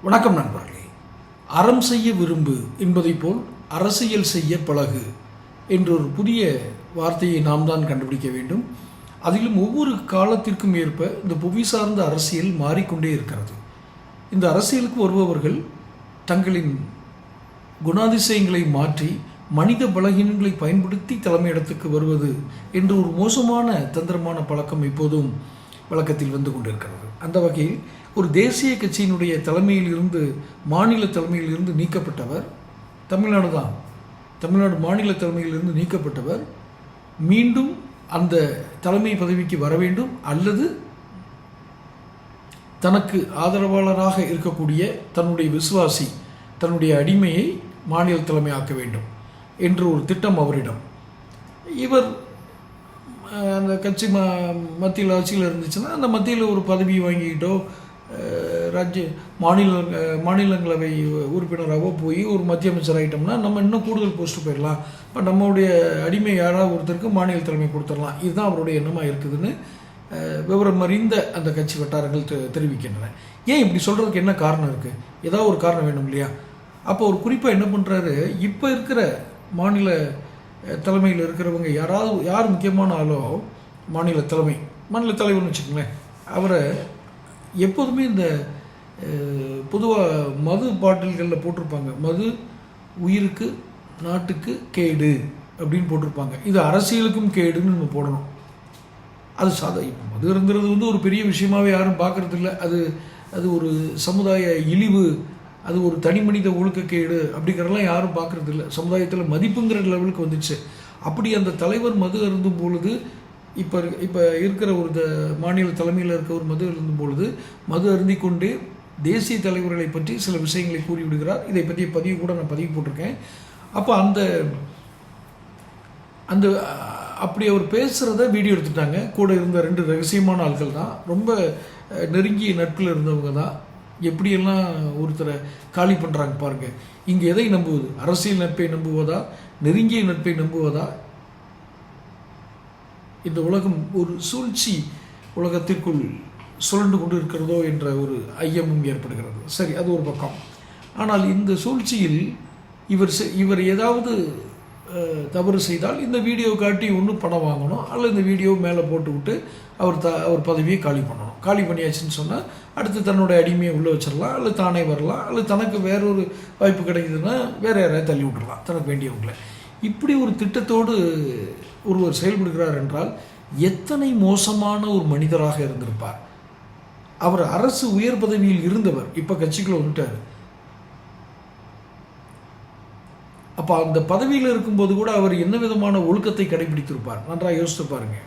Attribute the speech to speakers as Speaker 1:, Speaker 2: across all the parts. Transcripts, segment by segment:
Speaker 1: வணக்கம் நண்பர்களே. அறம் செய்ய விரும்பு என்பதை போல் அரசியல் செய்ய பழகு என்ற ஒரு புதிய வார்த்தையை நாம் தான் கண்டுபிடிக்க வேண்டும். அதிலும் ஒவ்வொரு காலத்திற்கும் ஏற்ப இந்த புவி சார்ந்த அரசியல் மாறிக்கொண்டே இருக்கிறது. இந்த அரசியலுக்கு வருபவர்கள் தங்களின் குணாதிசயங்களை மாற்றி மனித பலகீனங்களை பயன்படுத்தி தலைமையிடத்துக்கு வருவது என்று ஒரு மோசமான தந்திரமான பழக்கம் இப்போதும் வழக்கத்தில் வந்து கொண்டிருக்கிறது. அந்த வகையில் ஒரு தேசிய கட்சியினுடைய தலைமையில் இருந்து மாநில தலைமையில் இருந்து நீக்கப்பட்டவர் தமிழ்நாடு தான். தமிழ்நாடு மாநில தலைமையில் இருந்து நீக்கப்பட்டவர் மீண்டும் அந்த தலைமை பதவிக்கு வர வேண்டும், அல்லது தனக்கு ஆதரவாளராக இருக்கக்கூடிய தன்னுடைய விசுவாசி, தன்னுடைய அடிமையை மாநில தலைமை ஆக்க வேண்டும் என்று ஒரு திட்டம் அவரிடம். இவர் அந்த கட்சி மத்தியில் ஆட்சியில் இருந்துச்சுன்னா அந்த மத்தியில் ஒரு பதவி வாங்கிக்கிட்டோ மாநிலங்களவை உறுப்பினராகவோ போய் ஒரு மத்திய அமைச்சர் ஆகிட்டோம்னா நம்ம இன்னும் கூடுதல் போஸ்ட்டு போயிடலாம். இப்போ நம்மளுடைய அடிமை யாராவது ஒருத்தருக்கு மாநில தலைமை கொடுத்துடலாம். இதுதான் அவருடைய எண்ணமாக இருக்குதுன்னு விவரம் அறிந்த அந்த கட்சி வட்டாரங்கள் தெரிவிக்கின்றன. ஏன் இப்படி சொல்கிறதுக்கு என்ன காரணம் இருக்குது? ஏதாவது ஒரு காரணம் வேணும் இல்லையா? அப்போ ஒரு குறிப்பாக என்ன பண்ணுறாரு, இப்போ இருக்கிற மாநில தலைமையில் இருக்கிறவங்க யார் முக்கியமான ஆளோ மாநில தலைவர்னு வச்சுக்கோங்களேன், அவரை எப்போதுமே இந்த பொதுவாக மது பாட்டில்களில் போட்டிருப்பாங்க, மது உயிருக்கு நாட்டுக்கு கேடு அப்படின்னு போட்டிருப்பாங்க. இது அரசியலுக்கும் கேடுன்னு நம்ம போடணும். அது இப்போ மது இருந்துறது ஒரு பெரிய விஷயமாகவே யாரும் பார்க்குறது இல்லை. அது ஒரு சமுதாய இழிவு, அது ஒரு தனி மனித ஒழுக்கக்கேடு அப்படிங்கிறதெல்லாம் யாரும் பார்க்குறது இல்லை. சமுதாயத்தில் மதிப்புங்கிற லெவலுக்கு வந்துச்சு. அப்படி அந்த தலைவர் மது அருந்தும் பொழுது இப்போ இருக்கிற ஒரு மாநில தலைமையில் இருக்க ஒரு மது அருந்தும் பொழுது மது அருந்திக்கொண்டே தேசிய தலைவர்களை பற்றி சில விஷயங்களை கூறிவிடுகிறார். இதை பற்றிய பதிவு கூட நான் பதிவு போட்டிருக்கேன். அப்போ அந்த அப்படி அவர் பேசுகிறத வீடியோ எடுத்துட்டாங்க. கூட இருந்த 2 ரகசியமான ஆட்கள் தான், ரொம்ப நெருங்கிய நட்பில் இருந்தவங்க தான். எப்படியெல்லாம் ஒருத்தரை காலி பண்ணுறாங்க பாருங்கள். இங்கே எதை நம்புவது? அரசியல் நட்பை நம்புவதா, நெருங்கிய நட்பை நம்புவதா? இந்த உலகம் ஒரு சூழ்ச்சி உலகத்திற்குள் சுழண்டு கொண்டு இருக்கிறதோ என்ற ஒரு ஐயமும் ஏற்படுகிறது. சரி, அது ஒரு பக்கம். ஆனால் இந்த சூழ்ச்சியில் இவர் ஏதாவது தவறு செய்தால் இந்த வீடியோ காட்டி ஒன்று பணம் வாங்கணும், அல்லது இந்த வீடியோ மேலே போட்டு விட்டு அவர் பதவியை காலி பண்ணணும். காலி பண்ணியாச்சுன்னு சொன்னால் அடுத்து தன்னுடைய அடிமையை உள்ளே வச்சிடலாம், அல்லது தானே வரலாம், அல்லது தனக்கு வேறொரு வாய்ப்பு கிடைக்குதுன்னா வேறு யாரையும் தள்ளி விட்டுடலாம் தனக்கு வேண்டியவங்களை. இப்படி ஒரு திட்டத்தோடு ஒருவர் செயல்படுகிறார் என்றால் எத்தனை மோசமான ஒரு மனிதராக இருந்திருப்பார். அவர் அரசு உயர் பதவியில் இருந்தவர், இப்போ கட்சிக்குள்ள வந்துட்டார். அப்போ அந்த பதவியில் இருக்கும்போது கூட அவர் என்ன விதமான ஒழுக்கத்தை கடைபிடித்திருப்பார்? நன்றாக யோசித்து பாருங்க.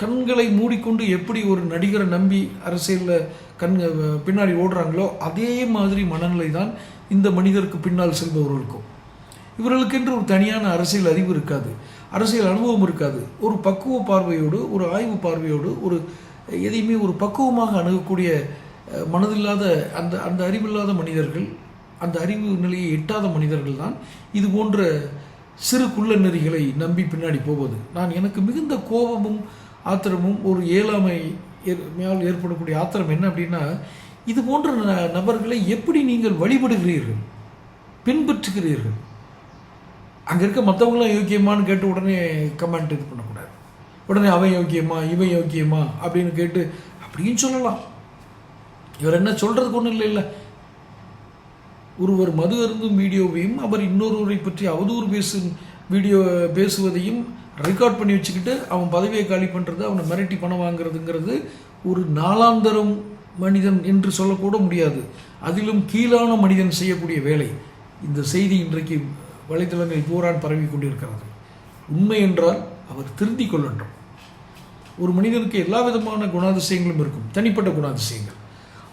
Speaker 1: கண்களை மூடிக்கொண்டு எப்படி ஒரு நடிகரை நம்பி அரசியலில் பின்னாடி ஓடுறாங்களோ அதே மாதிரி மனநிலை தான் இந்த மனிதருக்கு பின்னால் செல்பவர்களுக்கும். இவர்களுக்கென்று ஒரு தனியான அரசியல் அறிவு இருக்காது, அரசியல் அனுபவம் இருக்காது. ஒரு பக்குவ பார்வையோடு, ஒரு ஆய்வு பார்வையோடு, ஒரு எதையுமே ஒரு பக்குவமாக அணுகக்கூடிய மனதில்லாத அந்த அறிவில்லாத மனிதர்கள், அந்த அறிவு நிலையை எட்டாத மனிதர்கள் தான் இது போன்ற சிறு குள்ள நெறிகளை நம்பி பின்னாடி போவது. எனக்கு மிகுந்த கோபமும் ஆத்திரமும் ஒரு இயலாமை மேல் ஏற்படக்கூடிய ஆத்திரம் என்ன அப்படின்னா, இது போன்ற நபர்களை எப்படி நீங்கள் வழிபடுகிறீர்கள், பின்பற்றுகிறீர்கள்? அங்கே இருக்க மற்றவங்களாம் யோக்கியமானு கேட்டு உடனே கமெண்ட் இது பண்ணக்கூடாது. உடனே அவன் யோக்கியமா இவன் யோக்கியமா அப்படின்னு கேட்டு அப்படின்னு சொல்லலாம். இவர் என்ன சொல்கிறதுக்கு ஒன்றும் இல்லை. ஒருவர் மது அருந்தும் வீடியோவையும் அவர் இன்னொருவரை பற்றி அவதூறு பேசுவதையும் ரெக்கார்ட் பண்ணி வச்சுக்கிட்டு அவன் பதவியை காலி பண்ணுறது, அவனை மிரட்டி பணம் வாங்குறதுங்கிறது ஒரு நாளாந்தரம் மனிதன் என்று சொல்லக்கூட முடியாது, அதிலும் கீழான மனிதன் செய்யக்கூடிய வேலை. இந்த செய்தி இன்றைக்கு வலைத்தளங்கள் பூரான் பரவி கொண்டிருக்கிறது. உண்மை என்றால் அவர் திருந்திக் கொள்ளட்டும். ஒரு மனிதனுக்கு எல்லா விதமான குணாதிசயங்களும் இருக்கும், தனிப்பட்ட குணாதிசயங்கள்.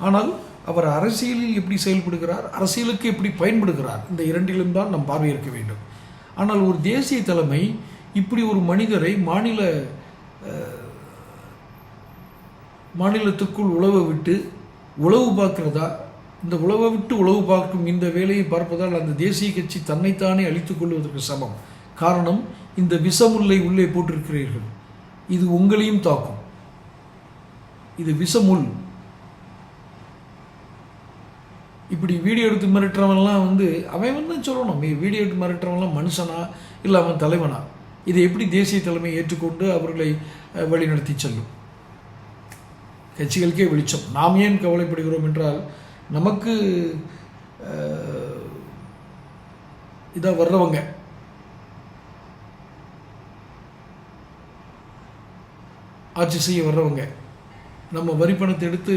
Speaker 1: ஆனால் அவர் அரசியலில் எப்படி செயல்படுகிறார், அரசியலுக்கு எப்படி பயன்படுகிறார், இந்த இரண்டிலும் தான் நாம் பார்வையிருக்க வேண்டும். ஆனால் ஒரு தேசிய தலைமை இப்படி ஒரு மனிதரை மாநிலத்துக்குள் உளவு பார்க்கிறதா? இந்த உளவை விட்டு உளவு பார்க்கும் இந்த வேலையை பார்ப்பதால் அந்த தேசிய கட்சி தன்னைத்தானே அழித்துக் கொள்வதற்கு சமம். காரணம், இந்த விஷமுல்லை உள்ளே போட்டிருக்கிறீர்கள், இது உங்களையும் தாக்கும். இது விஷமுள். இப்படி வீடியோ எடுத்து மிரட்டுறவன்லாம் வந்து அவன் வந்து சொல்லணும், வீடியோ எடுத்து மிரட்டுறவன்லாம் மனுஷனா இல்லை அவன் தலைவனா? இதை எப்படி தேசிய தலைமை ஏற்றுக்கொண்டு அவர்களை வழிநடத்தி செல்லும்? கட்சிகளுக்கே வெளிச்சம். நாம் ஏன் கவலைப்படுகிறோம் என்றால், நமக்கு இதாக வர்றவங்க ஆட்சி செய்ய வர்றவங்க, நம்ம வரி பணத்தை எடுத்து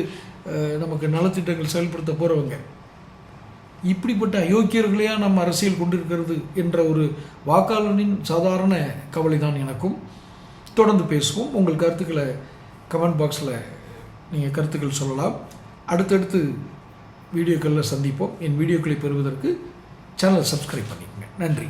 Speaker 1: நமக்கு நலத்திட்டங்கள் செயல்படுத்த போகிறவங்க, இப்படிப்பட்ட அயோக்கியர்களையா நம்ம அரசியல் கொண்டிருக்கிறது என்ற ஒரு வாக்காளனின் சாதாரண கவலை தான் எனக்கும். தொடர்ந்து பேசுவோம். உங்கள் கருத்துக்களை கமெண்ட் பாக்ஸில் நீங்கள் கருத்துக்கள் சொல்லலாம். அடுத்தடுத்து வீடியோக்களில் சந்திப்போம். என் வீடியோக்களை பெறுவதற்கு சேனலை சப்ஸ்கிரைப் பண்ணிக்கோங்க. நன்றி.